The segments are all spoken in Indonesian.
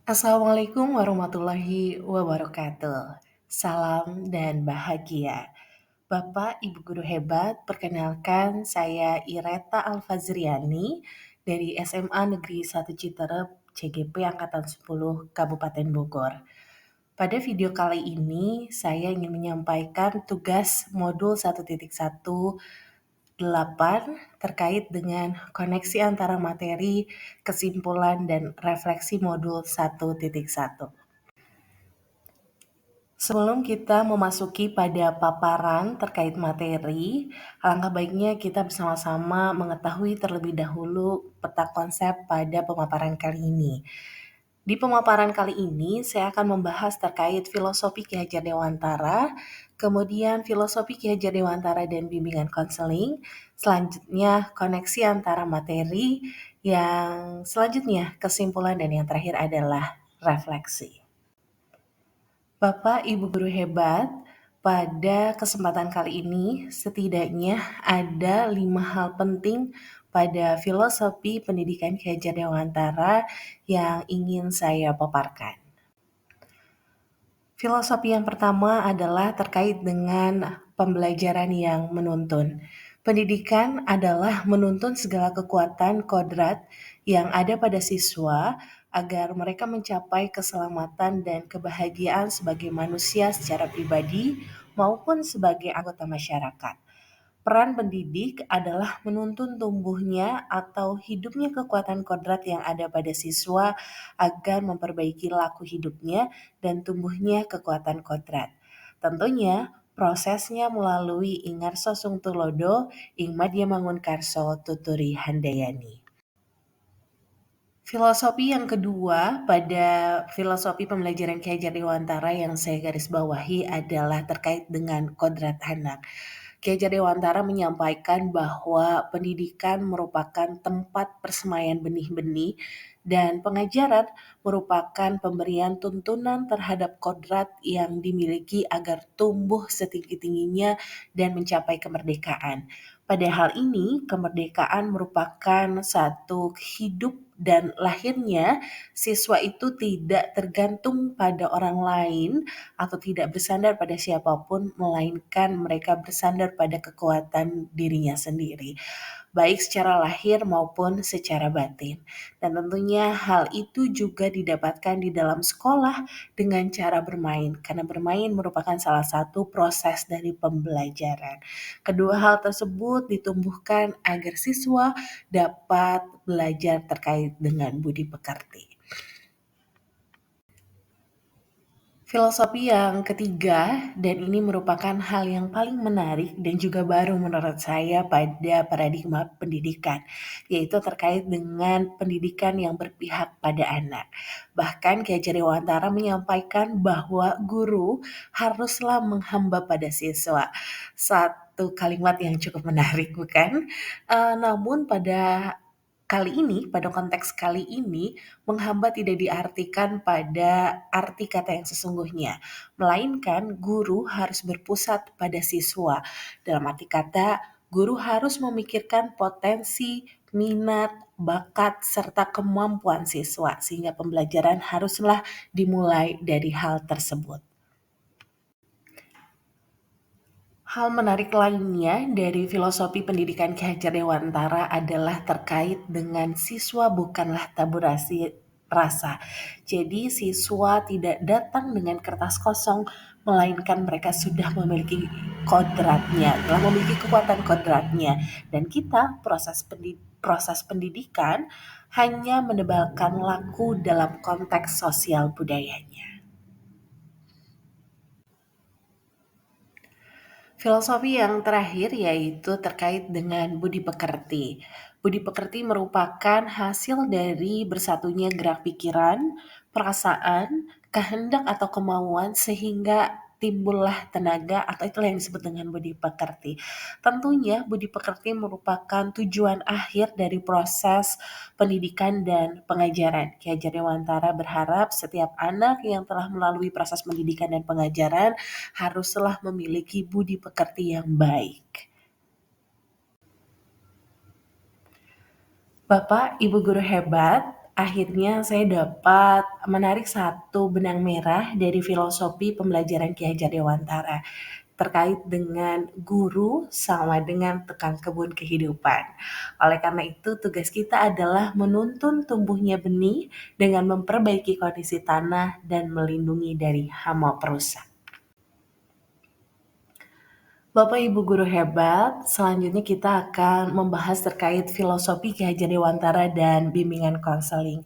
Assalamualaikum warahmatullahi wabarakatuh. Salam dan bahagia. Bapak, Ibu guru hebat, perkenalkan saya Ireta Alfazriani dari SMA Negeri 1 Citerep, CGP Angkatan 10 Kabupaten Bogor. Pada video kali ini, saya ingin menyampaikan tugas modul 1.1 8 terkait dengan koneksi antara materi, kesimpulan, dan refleksi modul 1.1. Sebelum kita memasuki pada paparan terkait materi, alangkah baiknya kita bersama-sama mengetahui terlebih dahulu peta konsep pada pemaparan kali ini. Di pemaparan kali ini, saya akan membahas terkait filosofi Ki Hajar Dewantara, kemudian filosofi Ki Hajar Dewantara dan bimbingan konseling, selanjutnya koneksi antara materi, yang selanjutnya kesimpulan, dan yang terakhir adalah refleksi. Bapak, Ibu guru hebat, pada kesempatan kali ini setidaknya ada 5 hal penting pada filosofi pendidikan Ki Hajar Dewantara yang ingin saya paparkan. Filosofi yang pertama adalah terkait dengan pembelajaran yang menuntun. Pendidikan adalah menuntun segala kekuatan kodrat yang ada pada siswa agar mereka mencapai keselamatan dan kebahagiaan sebagai manusia secara pribadi maupun sebagai anggota masyarakat. Peran pendidik adalah menuntun tumbuhnya atau hidupnya kekuatan kodrat yang ada pada siswa agar memperbaiki laku hidupnya dan tumbuhnya kekuatan kodrat. Tentunya prosesnya melalui Ingarso Sung Tulodo, Ing Madya Mangunkarso, Tuturi Handayani. Filosofi yang kedua pada filosofi pembelajaran Ki Hajar Dewantara yang saya garis bawahi adalah terkait dengan kodrat anak. Ki Hajar Dewantara menyampaikan bahwa pendidikan merupakan tempat persemaian benih-benih dan pengajaran merupakan pemberian tuntunan terhadap kodrat yang dimiliki agar tumbuh setinggi-tingginya dan mencapai kemerdekaan. Pada hal ini, kemerdekaan merupakan satu hidup dan lahirnya siswa itu tidak tergantung pada orang lain atau tidak bersandar pada siapapun, melainkan mereka bersandar pada kekuatan dirinya sendiri, baik secara lahir maupun secara batin. Dan tentunya hal itu juga didapatkan di dalam sekolah dengan cara bermain, karena bermain merupakan salah satu proses dari pembelajaran. Kedua hal tersebut ditumbuhkan agar siswa dapat belajar terkait dengan budi pekerti. Filosofi yang ketiga, dan ini merupakan hal yang paling menarik dan juga baru menurut saya pada paradigma pendidikan, yaitu terkait dengan pendidikan yang berpihak pada anak. Bahkan Ki Hajar Dewantara menyampaikan bahwa guru haruslah menghamba pada siswa. Satu kalimat yang cukup menarik, bukan? Namun pada konteks kali ini, menghamba tidak diartikan pada arti kata yang sesungguhnya, melainkan guru harus berpusat pada siswa. Dalam arti kata, guru harus memikirkan potensi, minat, bakat, serta kemampuan siswa, sehingga pembelajaran haruslah dimulai dari hal tersebut. Hal menarik lainnya dari filosofi pendidikan Ki Hajar Dewantara adalah terkait dengan siswa bukanlah taburasi rasa. Jadi siswa tidak datang dengan kertas kosong, melainkan mereka sudah memiliki kodratnya, telah memiliki kekuatan kodratnya. Dan kita proses pendidikan hanya menebalkan laku dalam konteks sosial budayanya. Filosofi yang terakhir yaitu terkait dengan budi pekerti. Budi pekerti merupakan hasil dari bersatunya gerak pikiran, perasaan, kehendak atau kemauan sehingga timbullah tenaga, atau itulah yang disebut dengan budi pekerti. Tentunya budi pekerti merupakan tujuan akhir dari proses pendidikan dan pengajaran. Ki Hajar Dewantara berharap setiap anak yang telah melalui proses pendidikan dan pengajaran haruslah memiliki budi pekerti yang baik. Bapak, Ibu guru hebat, akhirnya saya dapat menarik satu benang merah dari filosofi pembelajaran Ki Hajar Dewantara terkait dengan guru sama dengan tukang kebun kehidupan. Oleh karena itu, tugas kita adalah menuntun tumbuhnya benih dengan memperbaiki kondisi tanah dan melindungi dari hama perusak. Bapak Ibu guru hebat, selanjutnya kita akan membahas terkait filosofi Ki Hajar Dewantara dan bimbingan konseling.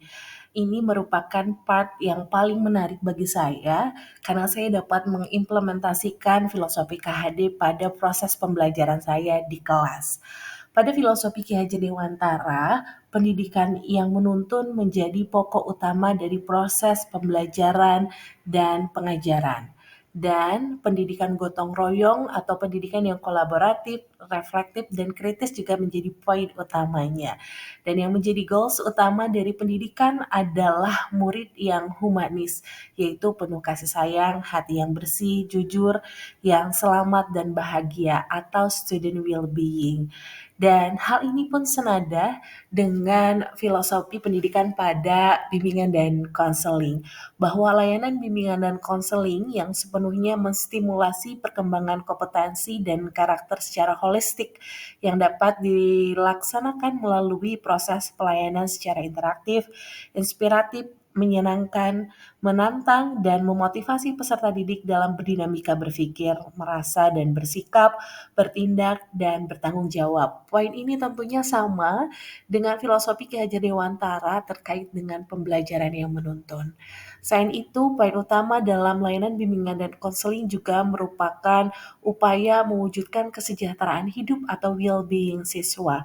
Ini merupakan part yang paling menarik bagi saya karena saya dapat mengimplementasikan filosofi KHD pada proses pembelajaran saya di kelas. Pada filosofi Ki Hajar Dewantara, pendidikan yang menuntun menjadi pokok utama dari proses pembelajaran dan pengajaran. Dan pendidikan gotong royong atau pendidikan yang kolaboratif, reflektif, dan kritis juga menjadi poin utamanya. Dan yang menjadi goals utama dari pendidikan adalah murid yang humanis, yaitu penuh kasih sayang, hati yang bersih, jujur, yang selamat dan bahagia, atau student well-being. Dan hal ini pun senada dengan filosofi pendidikan pada bimbingan dan konseling, bahwa layanan bimbingan dan konseling yang sepenuhnya menstimulasi perkembangan kompetensi dan karakter secara holistik yang dapat dilaksanakan melalui proses pelayanan secara interaktif, inspiratif, menyenangkan, menantang, dan memotivasi peserta didik dalam berdinamika berpikir, merasa, dan bersikap, bertindak, dan bertanggung jawab. Poin ini tentunya sama dengan filosofi Ki Hajar Dewantara terkait dengan pembelajaran yang menuntun. Selain itu, poin utama dalam layanan bimbingan dan konseling juga merupakan upaya mewujudkan kesejahteraan hidup atau well-being siswa.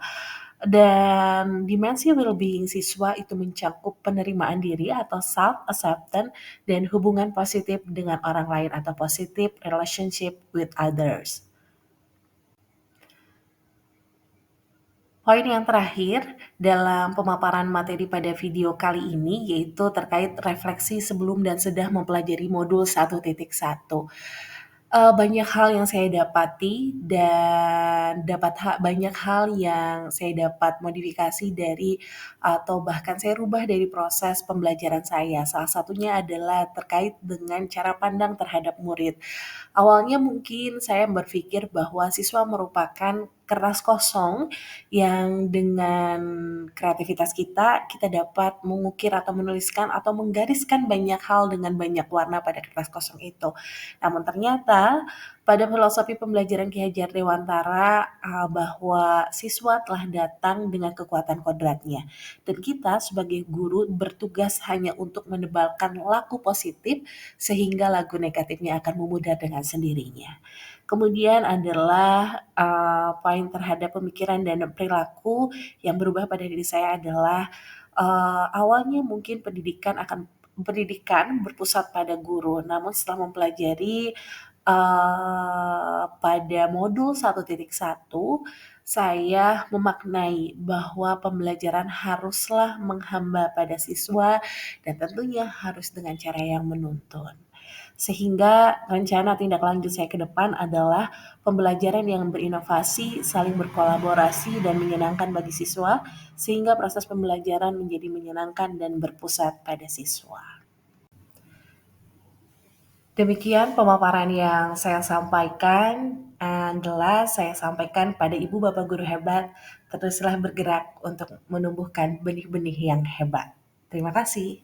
Dan dimensi well-being siswa itu mencakup penerimaan diri atau self-acceptance dan hubungan positif dengan orang lain atau positive relationship with others. Poin yang terakhir dalam pemaparan materi pada video kali ini yaitu terkait refleksi sebelum dan sedah mempelajari modul 1.1. Banyak hal yang saya dapati dan banyak hal yang saya dapat modifikasi dari atau bahkan saya rubah dari proses pembelajaran saya. Salah satunya adalah terkait dengan cara pandang terhadap murid. Awalnya mungkin saya berpikir bahwa siswa merupakan keras kosong yang dengan kreativitas kita dapat mengukir atau menuliskan atau menggariskan banyak hal dengan banyak warna pada kertas kosong itu. Namun ternyata pada filosofi pembelajaran Ki Hajar Dewantara bahwa siswa telah datang dengan kekuatan kodratnya dan kita sebagai guru bertugas hanya untuk menebalkan laku positif sehingga lagu negatifnya akan memudar dengan sendirinya. Kemudian adalah poin terhadap pemikiran dan perilaku yang berubah pada diri saya adalah awalnya mungkin pendidikan berpusat pada guru, namun setelah mempelajari pada modul 1.1 saya memaknai bahwa pembelajaran haruslah menghamba pada siswa dan tentunya harus dengan cara yang menuntun. Sehingga rencana tindak lanjut saya ke depan adalah pembelajaran yang berinovasi, saling berkolaborasi, dan menyenangkan bagi siswa, sehingga proses pembelajaran menjadi menyenangkan dan berpusat pada siswa. Demikian pemaparan yang saya sampaikan adalah saya sampaikan pada Ibu Bapak Guru hebat, teruslah bergerak untuk menumbuhkan benih-benih yang hebat. Terima kasih.